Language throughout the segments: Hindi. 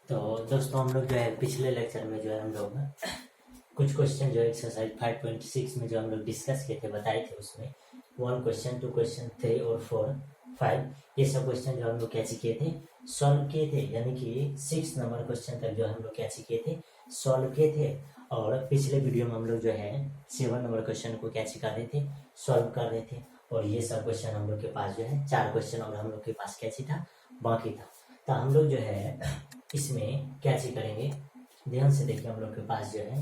तो दोस्तों हम लोग जो है पिछले लेक्चर में जो है हम लोग कुछ क्वेश्चन जो एक्सरसाइज 5.6 में जो हम लोग डिस्कस किए थे बताए थे उसमें 1 क्वेश्चन 2 क्वेश्चन 3 और 4 5 ये सब क्वेश्चन जो हम लोग कैसे किए थे सॉल्व किए थे, यानी कि 6 नंबर क्वेश्चन तक जो हम लोग कैसे किए थे सॉल्व किए थे। और पिछले वीडियो में हम लोग जो है 7 नंबर क्वेश्चन को कैसे कर रहे थे सॉल्व कर रहे थे। और ये सब क्वेश्चन हम लोग के पास जो है 4 क्वेश्चन और हम लोग के पास कैसे था बाकी था। तो हम लोग जो है इसमें कैसे करेंगे ध्यान से देखिए। हम लोग के पास जो है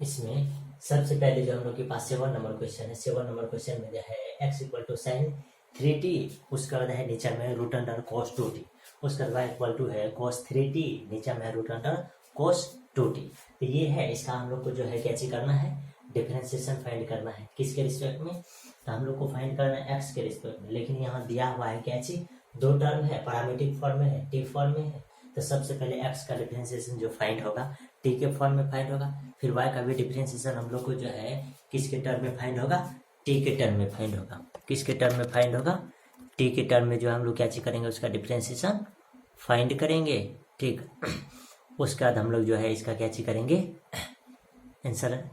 इसमें सबसे पहले जो हम लोग के पास 7 नंबर क्वेश्चन है, 7 नंबर क्वेश्चन में जो है x equal to sign 3t, उसका बाद है नीचे में रूट अंडर cos 2t, उसका बाद इक्वल टू है cos 3t, नीचे में रूट अंडर cos 2t। तो ये है इसका हम लोग को जो है कैसे करना है डिफरेंशिएशन फाइंड करना है किसके रिस्पेक्ट में, तो हम लोग को फाइंड करना है x के रिस्पेक्ट में। लेकिन यहाँ दिया हुआ है कैसे दो टर्म है पैरामीट्रिक फॉर्म में है टी फॉर्म में है। तो सबसे पहले x का डिफरेंशिएशन जो फाइंड होगा टी के फॉर्म में फाइंड होगा, फिर y का भी डिफरेंशिएशन हम लोग को जो है किसके टर्म में फाइंड होगा टी के टर्म में फाइंड होगा। किसके टर्म में फाइंड होगा टी के टर्म में जो हम लोग क्या करेंगे उसका डिफरेंशिएशन फाइंड करेंगे। ठीक, उसके बाद हम लोग जो है इसका क्या करेंगे आंसर।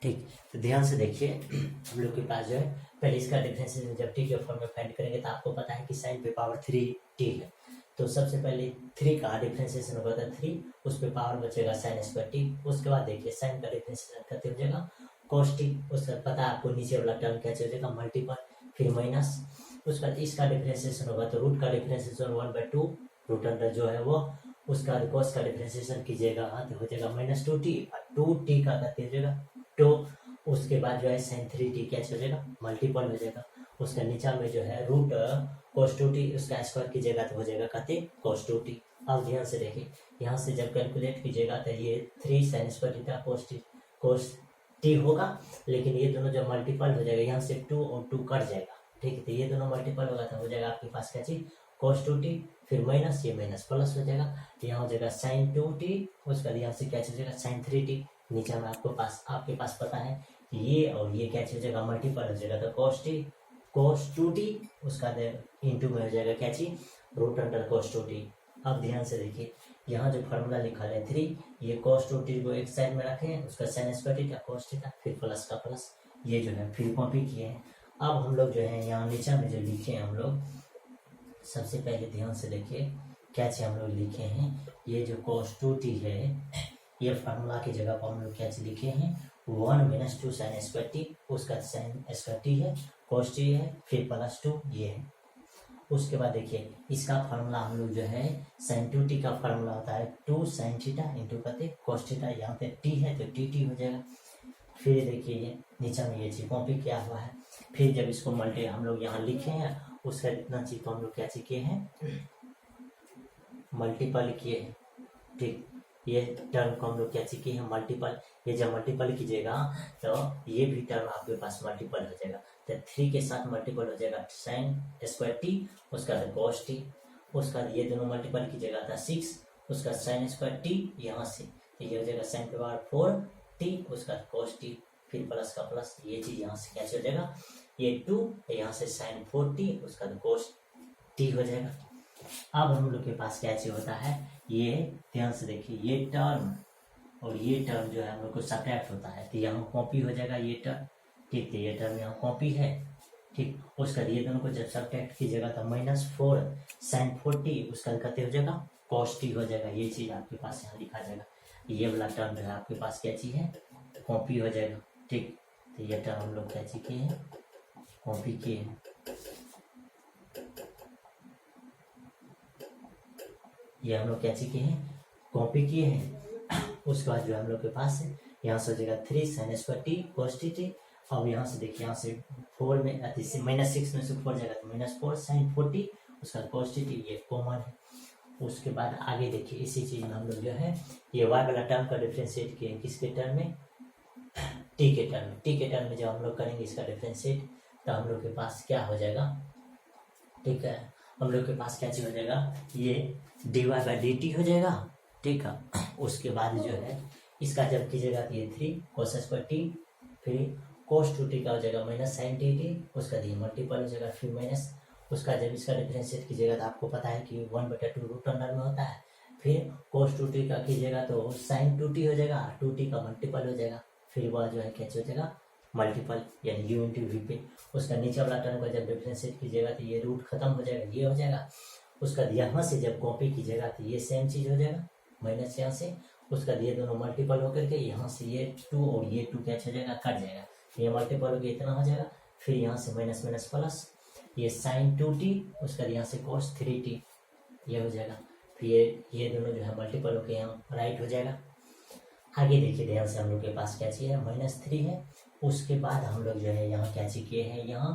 ठीक, तो ध्यान से देखिए हम लोग के पास जो है पहले इसका डिफरेंशिएशन जब टी के फॉर्म में फाइंड करेंगे तो आपको पता है कि साइन पे पावर 3t है। तो सबसे पहले 3 का डिफरेंशिएशन होगा था 3, उस पे पावर बचेगा साइन स्क्वायर टी। उसके बाद देखिए साइन का डिफरेंशिएशन करते हो जाएगा cos t, उसका पता है आपको नीचे वाला टर्म क्या हो जाएगा मल्टीपल, फिर माइनस। उसके बाद इसका डिफरेंशिएशन होगा तो रूट का डिफरेंशिएशन 1/2 रूट अंडर जो है वो, उसका cos का डिफरेंशिएशन कीजिएगा तो हो जाएगा -2t और 2t का करते हो जाएगा तो उसके बाद जो है साइन 3t क्या हो जाएगा मल्टीपल हो जाएगा। उसका नीचा में जो है रूट cos 2t उसका स्क्वायर कीजिएगा तो हो जाएगा कहते cos 2t। अब ध्यान से देखिए यहाँ से जब कैलकुलेट कीजिएगा तो ये 3 sine square theta cos t होगा, लेकिन ये दोनों जब मल्टीपल हो जाएगा यहाँ से 2 और 2 कट जाएगा। ठीक है, तो ये दोनों मल्टीपल होगा तो हो जाएगा आपके पास क्या चीज cos 2t, फिर माइनस ये माइनस प्लस हो जाएगा तो यहाँ हो जाएगा साइन 2t, उसका यहाँ से क्या हो जाएगा साइन 3t। नीचे में आपके पास पता है ये और ये क्या हो जाएगा मल्टीपल हो जाएगा तो cos 2t उसका इंटू में हो जाएगा क्या चीज रूट अंडर cos 2t। अब ध्यान से देखिए यहाँ जो फॉर्मूला लिखा है 3, ये cos 2t को एक साइड में रखें, उसका sine square theta cos theta फिर प्लस का प्लस, ये जो है फिर कॉपी किए हैं। अब हम लोग जो है यहाँ नीचे में जो लिखे हैं हम लोग सबसे पहले ध्यान से देखिए क्या हम लोग लिखे हैं, ये जो cos 2t है ये फार्मूला की जगह पर हम लोग क्या लिखे हैं 1 - 2 साइन स्क्वायर टी, उसका साइन स्क्वायर टी है cos t है फिर +2 ये है। उसके बाद देखिए इसका फार्मूला हम लोग जो है साइन 2t का फार्मूला होता है 2 साइन थीटा इंटू करते cos थीटा, यहाँ पे t है तो टी हो जाएगा। फिर देखिए ये नीचे में ये चीज कॉपी किया हुआ है, फिर जब इसको मल्टी हम लोग यहाँ लिखे हैं उसका इतना चीज को हम लोग क्या किए हैं मल्टीपल किए हैं। ठीक, ये टर्म को हम लोग क्या किए हैं मल्टीपल, ये जब मल्टीपल कीजिएगा तो ये भी टर्म आपके पास मल्टीपल हो जाएगा। तो 3 के साथ मल्टीपल हो जाएगा साइन स्क्वायर टी, उसका cos t, उसका ये दोनों मल्टीपल कीजिएगा था 6, उसका साइन स्क्वायर टी यहाँ से तो ये हो जाएगा साइन पे पावर 4t, उसका cos t फिर प्लस का प्लस, ये चीज यहाँ से कैसे हो जाएगा ये 2 यहाँ से साइन 4t उसका cos t हो जाएगा। अब हम लोग के पास क्या चीज होता है ये ध्यान से देखिए ये टर्म और ये टर्म जो है हम लोग को सब्ट्रैक्ट होता है तो यहाँ कॉपी हो जाएगा ये टर्म। ठीक, तो ये टर्म यहाँ कॉपी है। ठीक, उसका ये दोनों को जब सब्ट्रैक्ट कीजिएगा तो -4 साइन 4t उसका कहते हो जाएगा cos t हो जाएगा। ये चीज आपके पास यहाँ लिखा जाएगा, ये वाला टर्म जो है आपके पास क्या चीज है कॉपी हो जाएगा। ठीक, तो ये टर्म हम लोग क्या किए हैं कॉपी किए हैं। ये हम लोग क्या किए हैं कॉपी किए हैं। उसके बाद जो हम लोग के पास है यहाँ से हो जाएगा 3 sine square T cos t। अब यहाँ से देखिए यहाँ से 4 में -6 में से 4 जाएगा तो -4 साइन 4t उसका cos t ये कॉमन है। उसके बाद आगे देखिए इसी चीज में हम लोग जो है ये y वाला टर्म का डिफरेंशिएट किए किसके टर्म में t के टर्म में। t के टर्म में जब हम लोग करेंगे इसका डिफरेंशिएट तो हम लोग के पास क्या हो जाएगा। ठीक है, हम लोग के पास क्या चीज हो जाएगा ये dy/dt हो जाएगा। ठीक है, उसके बाद जो है इसका जब कीजिएगा तो ये 3 cos स्क्वायर टी, फिर cos 2t का हो जाएगा माइनस साइन टी टी, उसका ये मल्टीपल हो जाएगा, फिर माइनस उसका जब इसका डिफरेंशिएट कीजिएगा तो आपको पता है कि 1/2 रूट अंडर में होता है, फिर cos 2t का कीजिएगा तो साइन 2t हो जाएगा, 2t का मल्टीपल हो जाएगा, फिर वह जो है कैसे हो जाएगा मल्टीपल यानी u इंटू वी पे। उसका नीचे वाला टर्म का जब डिफरेंशिएट कीजिएगा तो ये रूट खत्म हो जाएगा, ये हो जाएगा। उसका यहाँ से जब कॉपी कीजिएगा तो ये सेम चीज हो जाएगा, माइनस यहाँ से, उसका ये दोनों मल्टीपल होकर के यहाँ से ये 2 और ये 2 क्या हो जाएगा कट जाएगा, ये मल्टीपल हो गया इतना हो जाएगा, फिर यहाँ से माइनस माइनस प्लस, ये साइन 2t, उसका यहाँ से cos 3t ये हो जाएगा, फिर ये दोनों जो है मल्टीपल होकर यहाँ राइट हो जाएगा। आगे देखिए ध्यान से, हम लोग के पास क्या चीज है -3 है, उसके बाद हम लोग जो है यहाँ क्या चीज किए हैं, यहाँ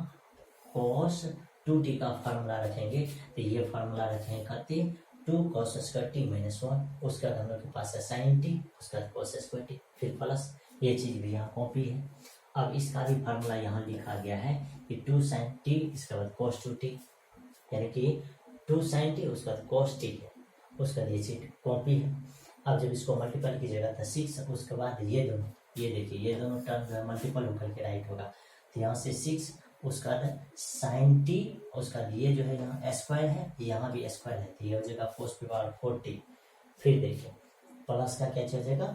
cos 2t का फार्मूला रखेंगे, तो ये फार्मूला रखेंगे खाते 2 cos स्क्वायर टी माइनस 1, उसका हम लोग के पास है साइन टी, उसका cos स्क्वायर टी, फिर प्लस ये चीज भी यहाँ कॉपी है। अब इसका भी फार्मूला यहाँ लिखा गया है कि 2 sin t, इसके बाद cos 2t, यानी कि 2 sin t उसका cos t है, उसका ये चीज कॉपी है। अब जब इसको मल्टीपल कीजिएगा तो 6, उसके बाद ये दोनों, ये देखिए ये दोनों टर्म जो है मल्टीपल होकर के राइट होगा, तो यहाँ से 6, उसका साइन टी, उसका ये जो है यहाँ स्क्वायर है, यहाँ भी स्क्वायर है, तो ये हो जाएगा cos की पावर 4t, फिर देखिए प्लस का क्या हो जाएगा,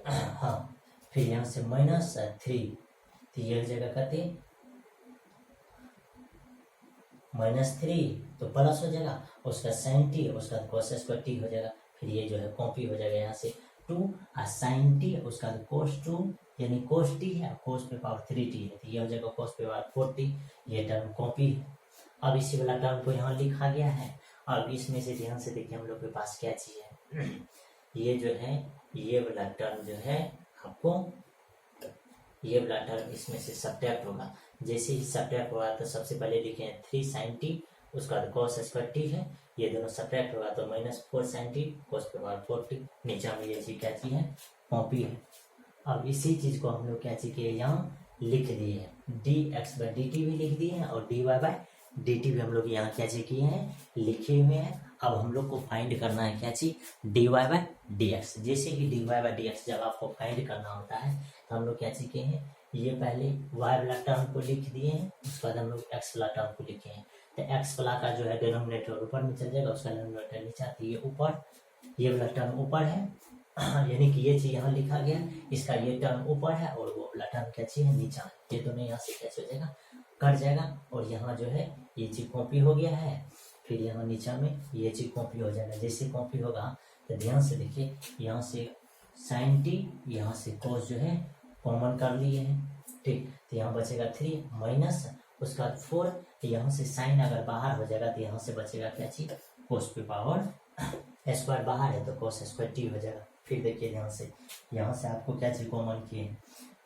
हाँ, फिर यहाँ से -3, तो ये हो जाएगा कहते -3 तो प्लस हो जाएगा, उसका साइन टी, उसका cos स्क्वायर टी हो जाएगा, फिर ये जो है कॉपी हो जाएगा यहाँ से 2 और साइन टी, उसका cos 2 यानी cos t है, cos पे पावर 3t है, तो ये हो जाएगा cos पे पावर 4t, ये टर्म कॉपी है। अब इसी वाला टर्म को यहाँ लिखा गया है। अब इसमें से ध्यान से देखिए हम लोग के पास क्या चीज है, ये जो है ये वाला टर्म जो है आपको, ये वाला टर्म इसमें से सब्ट्रैक्ट होगा, जैसे ही सब्ट्रैक्ट होगा तो सबसे पहले लिखें 3 sin t, उसका cos स्क्वायर t है, ये दोनों सब्ट्रैक्ट होगा तो -4 sin t cos पे पावर 4t, नीचे में ये चीज क्या चीज है कॉपी है। अब इसी चीज को हम लोग क्या चीज किए यहाँ लिख दिए हैं, dx/dt भी लिख दिए हैं और dy/dt भी हम लोग यहाँ क्या चीज किए हैं लिखे हुए हैं। अब हम लोग को फाइंड करना है क्या चीज dy/dx, जैसे कि dy/dx जब आपको फाइंड करना होता है तो हम लोग क्या चीज किए हैं, ये पहले y वाला टर्म को लिख दिए हैं, उसके बाद हम लोग x वाला टर्म को लिखे हैं, तो x वाला का जो है डिनोमिनेटर ऊपर में चल जाएगा, उसका डिनोमिनेटर नीचे आती है ऊपर, ये वाला टर्म ऊपर है यानी कि ये चीज यहाँ लिखा गया, इसका ये टर्म ऊपर है और वो वाला टर्म क्या चीज है नीचा, ये दोनों यहाँ से कैसे हो जाएगा कट जाएगा, और यहाँ जो है ये चीज कॉपी हो गया है, फिर यहाँ नीचा में ये चीज कॉपी हो जाएगा। जैसे कॉपी होगा तो ध्यान से देखिए, यहाँ से साइन टी, यहाँ से cos जो है कॉमन कर लिए हैं, ठीक, तो यहाँ बचेगा 3 माइनस उसका 4, यहाँ से साइन अगर बाहर हो जाएगा तो यहाँ से बचेगा क्या चीज cos पे पावर स्क्वायर, बाहर है तो cos स्क्वायर टी हो जाएगा। फिर देखिए ध्यान से, यहाँ से आपको क्या चीज कॉमन किए हैं,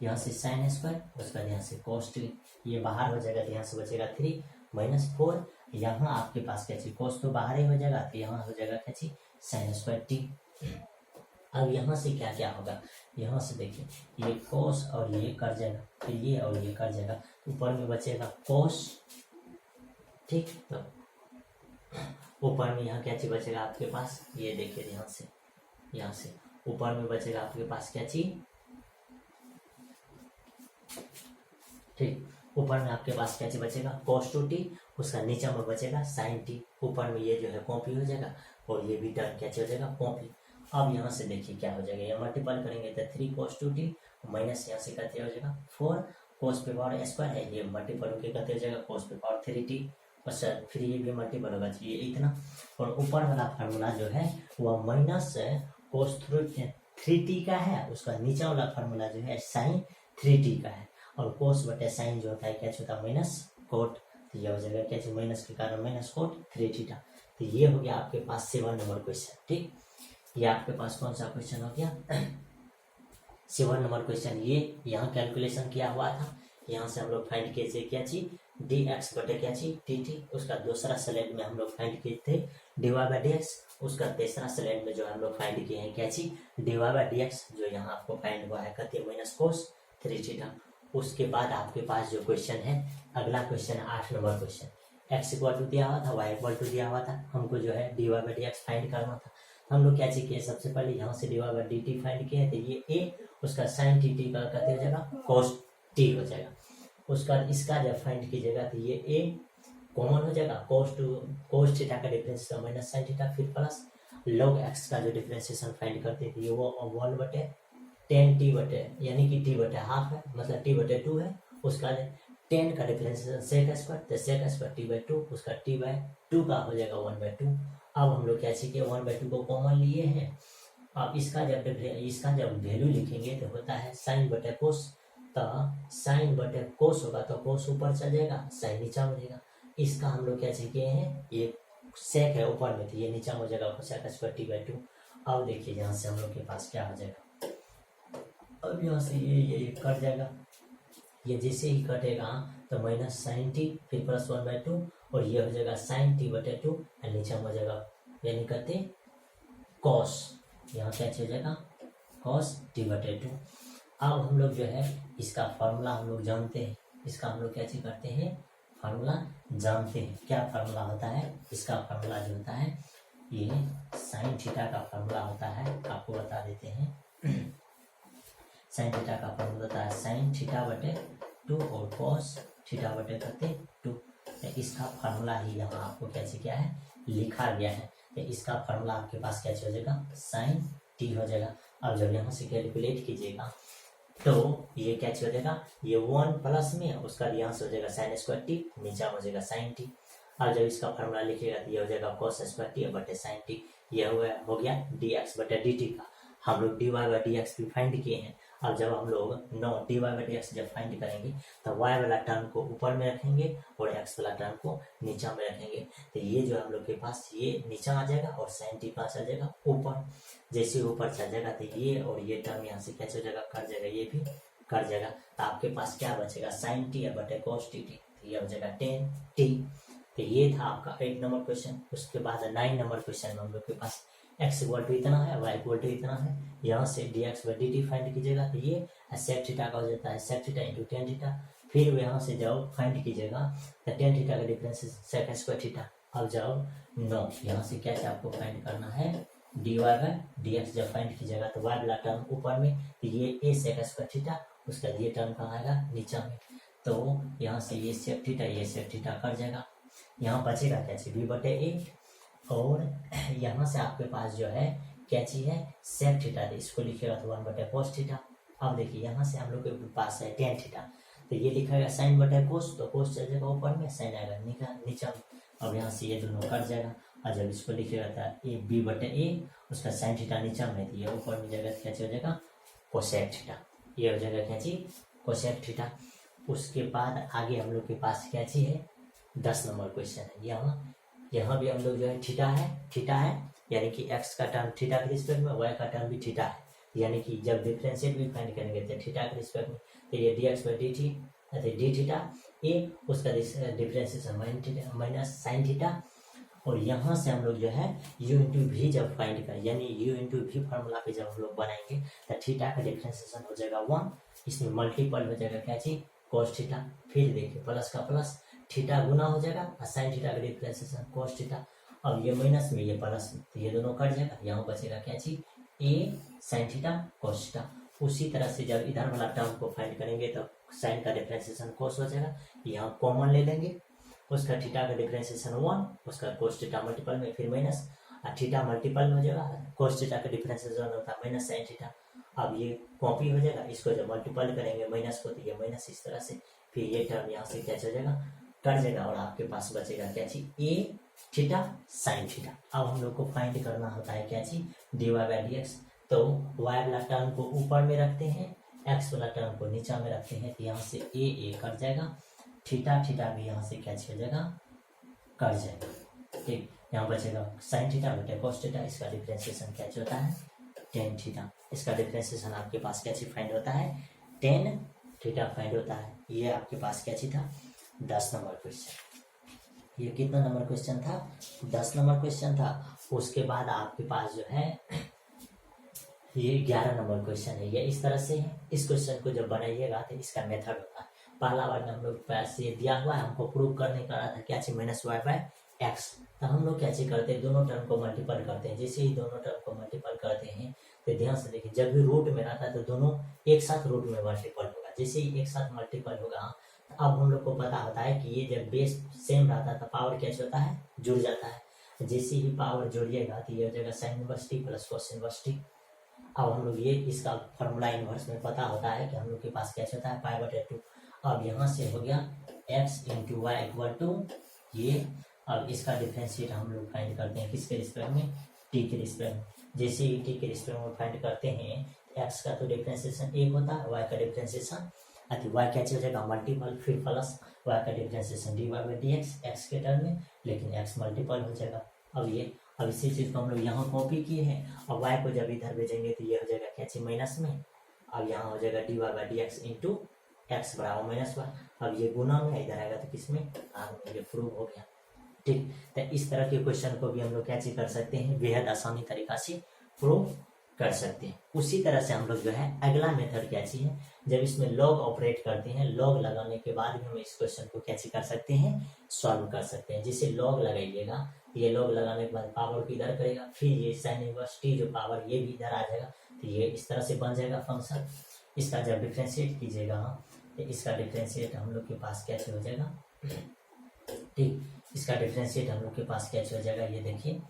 यहाँ से साइन स्क्वायर, उसका यहाँ से cos टी, ये बाहर हो जाएगा तो यहाँ से बचेगा 3 -4, यहाँ आपके पास क्या चीज cos तो बाहर ही हो जाएगा, तो यहाँ हो जाएगा क्या चीज साइन स्क्वायर टी। अब यहाँ से क्या क्या होगा, यहाँ से देखिए ये cos और ये कट जाएगा, फिर ये और ये कट जाएगा, ऊपर में बचेगा cos, ठीक, तो ऊपर में यहाँ क्या चीज बचेगा आपके पास, ये देखिए ध्यान से, यहाँ से ऊपर में बचेगा आपके पास क्या चीज, ठीक, ऊपर में आपके पास क्या चीज बचेगा cos 2t, उसका नीचे में बचेगा sin t, ऊपर में ये जो है कॉपी हो जाएगा और ये भी टर्म क्या हो जाएगा कॉपी। अब यहाँ से देखिए क्या हो जाएगा, ये मल्टीपल करेंगे तो 3 cos 2t माइनस यहाँ से कहते हो जाएगा 4 cos पे पावर स्क्वायर है, ये मल्टीपल होकर कहते हो जाएगा cos पे पावर 3t, अच्छा फिर ये भी मल्टीपल होगा चाहिए इतना, और ऊपर वाला फार्मूला जो है वह माइनस cos 3t का है, उसका नीचे वाला फार्मूला जो है sin 3t का है, और cos बटे sin जो होता है क्या होता है माइनस cot, तो ये हो जाएगा क्या माइनस के कारण माइनस cot 3 थीटा। तो ये हो गया आपके पास 7 नंबर क्वेश्चन, ठीक, ये आपके पास कौन सा क्वेश्चन हो गया 7 नंबर क्वेश्चन। ये यहाँ कैलकुलेशन किया हुआ था, यहाँ से हम लोग फाइंड किए थे क्या चीज dx बटे क्या चीज dt, उसका दूसरा स्लाइड में हम लोग फाइंड किए थे dy/dx, उसका तीसरा स्लाइड में जो हम लोग फाइंड किए हैं क्या चीज dy/dx, जो यहाँ आपको फाइंड हुआ है कहते हैं माइनस cos 3 थीटा। उसके बाद आपके पास जो क्वेश्चन है अगला क्वेश्चन 8 नंबर क्वेश्चन, x इक्वल टू दिया हुआ था, y इक्वल टू दिया हुआ था, हमको जो है dy/dx फाइंड करना था, हम लोग क्या किए, सबसे पहले यहाँ से dy by D T find किए, तो ये a, उसका साइन टी टी का कहते हो जाएगा cos t हो जाएगा। उसका इसका जब फाइंड कीजिएगा तो ये a कॉमन हो जाएगा, cos थीटा का डिफरेंशिएशन माइनस साइन थीटा, फिर प्लस log x का जो डिफरेंशिएशन फाइंड करते थे वो 1/10t यानी कि t/2 है, मतलब t/2 है। उसका 10 का डिफरेंशिएशन सेक स्क्वायर, तो सेक स्क्वायर t/2, उसका t/2 का हो जाएगा 1/2। अब हम लोग क्या सीखे, 1/2 को कॉमन लिए हैं। अब इसका जब वैल्यू लिखेंगे तो होता है साइन बटे कोस, तो साइन बटे कोस होगा तो कोस ऊपर चल जाएगा, साइन नीचा में रहेगा। इसका हम लोग क्या सीखे हैं, ये सेक है ऊपर में तो ये नीचा हो जाएगा कोसेक स्क्वायर t/2। अब देखिए यहाँ से हम लोग के पास क्या हो जाएगा, अब यहाँ से ये कट जाएगा, ये जैसे ही कटेगा तो माइनस साइन टी फिर प्लस 1/2 और ये हो जाएगा साइन t/2 और नीचे हो जाएगा यानी कहते कॉस, यहाँ क्या हो जाएगा कॉस t/2। अब हम लोग जो है इसका फार्मूला हम लोग जानते हैं, इसका हम लोग क्या चीज करते हैं, फार्मूला जानते हैं। क्या फार्मूला होता है इसका, फार्मूला जो होता है ये साइन थीटा का फार्मूला होता है, आपको बता देते हैं। साइन थीटा का फार्मूला होता है साइन θ/2 और कॉस θ/2। तो इसका फार्मूला ही यहाँ आपको क्या है लिखा गया है। तो इसका फार्मूला आपके पास क्या हो जाएगा, साइन टी हो जाएगा। अब जब यहाँ से कैलकुलेट कीजिएगा तो ये क्या हो जाएगा, ये 1 प्लस में उसका यहाँ से हो जाएगा साइन स्क्वायर टी, नीचा हो जाएगा साइन टी। अब जब इसका फार्मूला लिखिएगा तो ये हो जाएगा कॉस स्क्वायर टी बटे साइन टी। ये हो गया dx बटे dt का। हम लोग dy बाई dx भी फाइंड किए हैं। अब जब हम लोग dy बाई dx जब फाइंड करेंगे तो y वाला टर्म को ऊपर में रखेंगे और x वाला टर्म को नीचा में रखेंगे। तो ये जो हम लोग के पास ये नीचा आ जाएगा और साइन टी पास आ जाएगा ऊपर। जैसे ऊपर चल जाएगा तो ये और ये टर्म यहाँ से कैसे हो जाएगा, कट जाएगा, ये भी कट जाएगा। तो आपके पास क्या बचेगा, साइन टी बटे कॉस टी टी, तो ये हो जाएगा 10t। तो ये था आपका 8 नंबर क्वेश्चन। उसके बाद 9 नंबर क्वेश्चन में हम लोग के पास x इक्वल टू इतना है, y इक्वल टू इतना है, यहाँ से dx बाई dt फाइंड कीजिएगा तो ये सेक थीटा का हो जाता है, sec theta into tan theta. फिर यहाँ से जब फाइंड कीजिएगा तो टेन थीटा का डिफरेंस सेक स्क्वायर थीटा। अब जब यहाँ से क्या आपको फाइंड करना है, dy बाई dx जब फाइंड कीजिएगा तो y वाला टर्म ऊपर में, ये a सेक स्क्वायर थीटा, उसका ये टर्म कहाँ आएगा नीचा में। तो यहाँ से ये सेक थीटा ये सेक थीटा कट जाएगा, यहाँ बचेगा क्या चीज b बटे a, और यहाँ से आपके पास जो है क्या चीज है सेक थीटा, इसको लिखेगा तो 1 बटे कोस थीटा। अब देखिए यहाँ से हम लोग के पास है टेन थीटा, तो ये लिखेगा साइन बटे कोस, तो कोस चल जाएगा ऊपर में, साइन आएगा नीचा। अब यहाँ से ये दोनों कट जाएगा और जब इसको लिखेगा था ए बी बटे ए, उसका साइन थीटा नीचा में, तो ये ऊपर में जाएगा क्या हो जाएगा कोसेक थीटा, ये हो जाएगा क्या चीज कोसेक थीटा। उसके बाद आगे हम लोग के पास क्या चीज है 10 नंबर क्वेश्चन है। यहाँ भी हम लोग जो है थीटा है यानी कि x का टर्म थीटा के रिस्पेक्ट में, y का टर्म भी थीटा है, यानी कि जब डिफरेंशिएट भी फाइंड करेंगे तो थीटा के रिस्पेक्ट में, तो ये dx बाई डी थीटा ए, उसका डिफरेंशिएशन माइनस साइन थीटा। और यहाँ से हम लोग जो है u इंटू वी जब फाइंड करें, यानी u इंटू वी फार्मूला पे जब हम लोग बनाएंगे तो थीटा का डिफरेंशिएशन हो जाएगा 1, इसमें मल्टीपल हो जाएगा क्या चीज कोस थीटा। फिर देखिए प्लस का प्लस थीटा गुना हो जाएगा और साइन थीटा का डिफरेंशिएशन कोस थीटा। अब ये माइनस में ये प्लस में, तो ये दोनों कट जाएगा, यहाँ बचेगा क्या चीज ए साइन थीटा कोस थीटा। उसी तरह से जब इधर वाला टर्म को फाइंड करेंगे तो साइन का डिफरेंशिएशन कोस हो जाएगा, यहाँ कॉमन ले लेंगे, उसका थीटा का डिफरेंशिएशन 1, उसका कोस थीटा मल्टीपल में फिर माइनस, और थीटा मल्टीपल में हो जाएगा, कोस थीटा का डिफरेंशिएशन होता है माइनस साइन थीटा। अब ये कॉपी हो जाएगा, इसको जब मल्टीपल करेंगे माइनस को तो ये माइनस इस तरह से, फिर ये टर्म यहाँ से क्या हो जाएगा कट जाएगा और आपके पास बचेगा क्या चीज ए थीटा साइन थीटा। अब हम लोग को फाइंड करना होता है क्या चीज dy बाई dx, तो y वाला टर्म को ऊपर में रखते हैं, x वाला टर्म को नीचा में रखते हैं, तो यहाँ से ए कट जाएगा, थीटा भी यहाँ से क्या हो जाएगा कट जाएगा। ठीक, यहाँ बचेगा साइन थीटा बटे कोस थीटा, इसका डिफरेंशिएशन क्या होता है टेन थीटा। इसका डिफरेंशिएशन आपके पास क्या चीज फाइंड होता है टेन थीटा फाइंड होता है। ये आपके पास क्या चीज था 10 नंबर क्वेश्चन। ये कितना नंबर क्वेश्चन था 10 नंबर क्वेश्चन था। उसके बाद आपके पास जो है ये 11 नंबर क्वेश्चन है। ये इस तरह से है, इस क्वेश्चन को जब बनाइएगा तो इसका मेथड होता है, पहला बार हम लोग पास ये दिया हुआ है, हमको प्रूव करने का रहा था क्या चीज माइनस वाई बाय एक्स। तो हम लोग कैसे करते हैं, दोनों टर्म को मल्टीपल करते हैं। जैसे ही दोनों टर्म को मल्टीपल करते हैं तो ध्यान से देखिए, जब भी रूट में रहता है तो दोनों एक साथ रूट में मल्टीपल होगा। जैसे ही एक साथ मल्टीपल होगा, तो अब हम लोग को पता होता है कि ये जब बेस सेम रहता है तो पावर कैसे होता है, जुड़ जाता है। जैसे ही पावर जुड़िएगा तो ये हो जाएगा sine inverse T plus cos inverse T. अब हम लोग ये इसका फॉर्मूला इनवर्स में पता होता है कि हम लोग के पास कैसे होता है, पाई/2। अब यहाँ से हो गया x into y equal to ये। अब इसका डिफरेंशिएट हम लोग फाइंड करते हैं किसके रिस्पेक्ट में, t के रिस्पेक्ट में। जैसे ही t के रिस्पेक्ट में फाइंड करते हैं, x का तो डिफरेंशिएशन एक होता है, y का डिफरेंशिएशन y कैसे हो जाएगा मल्टीपल, फिर प्लस y का डिफरेंशिएशन dy/dx x के टर्म में, लेकिन x मल्टीपल हो जाएगा। अब इसी चीज को हम लोग यहाँ कॉपी किए हैं। अब y को जब इधर भेजेंगे तो ये हो जाएगा कैसे माइनस में। अब यहाँ हो जाएगा dy/dx इंटू एक्स बराबर माइनस वाई। अब ये गुना में इधर आएगा तो किसमें, आर में। ये प्रूव हो गया। ठीक, तो इस तरह के क्वेश्चन को भी हम लोग कैसे कर सकते हैं, बेहद आसानी तरीका से प्रूव कर सकते हैं। उसी तरह से हम लोग जो है अगला मेथड कैसी है, जब इसमें लॉग ऑपरेट करते हैं, लॉग लगाने के बाद भी हम इस क्वेश्चन को कैसे कर सकते हैं, सॉल्व कर सकते हैं। जिसे लॉग लगाइएगा, ये लॉग लगाने के बाद पावर को इधर करेगा, फिर ये साइन इनवर्स टी जो पावर ये भी इधर आ जाएगा, तो ये इस तरह से बन जाएगा फंक्शन। इसका जब डिफ्रेंशिएट कीजिएगा तो इसका डिफ्रेंशिएट हम लोग के पास कैसे हो जाएगा, ठीक, इसका डिफ्रेंशिएट हम लोग के पास कैसे हो जाएगा, ये देखिए,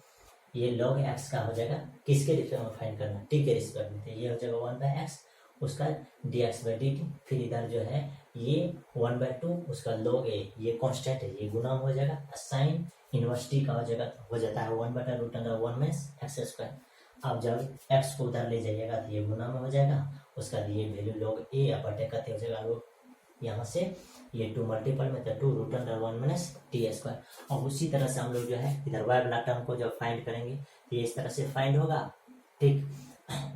ये log x का हो जाएगा किसके रिस्पेक्ट में फाइंड करना, t के रिस्पेक्ट में। ये हो जाएगा 1/x, उसका dx/dt, फिर इधर जो है ये 1/2, उसका log a, ये कांस्टेंट है, ये गुना हो जाएगा। साइन इनवर्स t का हो जाता है 1/√1-x²। अब जब x को उधर ले जाइएगा तो ये गुना में हो जाएगा, उसका ये वैल्यू log a कहते हो जाएगा लोग यहाँ से ये 2 मल्टीपल में, तो 2√1-t²। और उसी तरह से हम लोग जो है इधर y वाला टर्म को जब फाइंड करेंगे तो ये इस तरह से फाइंड होगा। ठीक,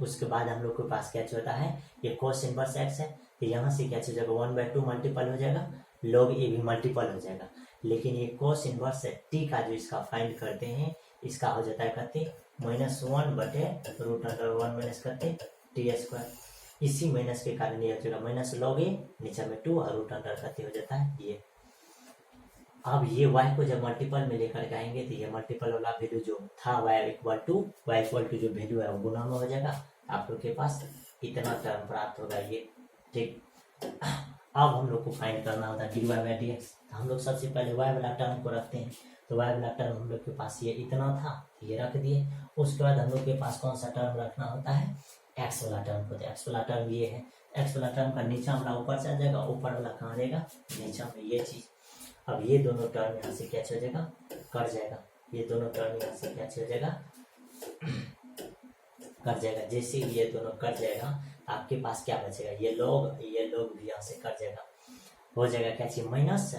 उसके बाद हम लोग के पास क्या होता है, ये cos इनवर्स x है, तो यहाँ से क्या हो जाएगा 1/2 मल्टीपल हो जाएगा, log a भी मल्टीपल हो जाएगा। लेकिन ये cos इनवर्स है t का जो इसका फाइंड करते हैं, इसका हो जाता है कहते -1/√1 करते t²। इसी माइनस के कारण ये हो जाएगा माइनस log a, नीचे में 2 और रूट अंडर करते हो जाता है ये। अब ये y को जब मल्टीपल में लेकर के आएंगे तो ये मल्टीपल वाला वैल्यू जो था y इक्वल टू जो वैल्यू है वो गुना में हो जाएगा, आप लोग के पास इतना टर्म प्राप्त होगा ये। ठीक, अब हम लोग को फाइंड करना होता है dy/dx। हम लोग सबसे पहले y वाला टर्म को रखते हैं, तो y वाला टर्म हम लोग के पास ये इतना था, ये रख दिए। उसके बाद हम लोग के पास कौन सा टर्म रखना होता है, एक्स वाला टर्म को। एक्स वाला टर्म ये है, एक्स वाला टर्म का नीचा वाला ऊपर से आ जाएगा, ऊपर वाला कहाँ रहेगा, नीचा में, ये चीज। अब ये दोनों टर्म यहाँ से क्या हो जाएगा, कट जाएगा। ये दोनों टर्म यहाँ से क्या हो जाएगा, कट जाएगा। जैसे ये दोनों कट जाएगा आपके पास क्या बचेगा, ये लोग भी यहाँ से कट जाएगा, हो जाएगा क्या चीज, minus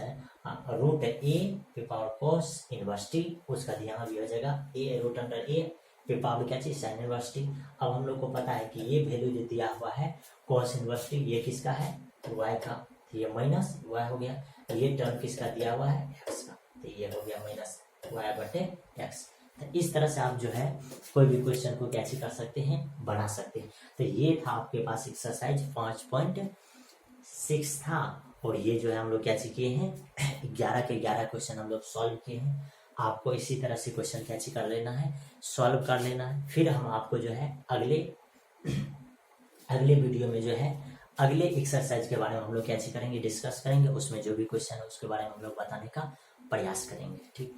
√a cos inverse t। उसका यहाँ भी हो जाएगा a√a पावर क्या चीज, साइन इनवर्स t। अब हम लोग को पता है कि ये वैल्यू जो दिया हुआ है cos इनवर्स t, ये किसका है, y का, तो ये माइनस y हो गया। ये टर्म किसका दिया हुआ है, x का, तो ये हो गया माइनस y/x। तो इस तरह से आप जो है कोई भी क्वेश्चन को कैसे कर सकते हैं, बना सकते हैं। तो ये था आपके पास एक्सरसाइज 5.6 था, और ये जो है हम लोग कैसे किए हैं 11 के 11 क्वेश्चन हम लोग सॉल्व किए हैं। आपको इसी तरह से क्वेश्चन कैसे कर लेना है, सॉल्व कर लेना है। फिर हम आपको जो है अगले वीडियो में जो है अगले एक्सरसाइज के बारे में हम लोग कैसे करेंगे, डिस्कस करेंगे। उसमें जो भी क्वेश्चन है उसके बारे में हम लोग बताने का प्रयास करेंगे। ठीक।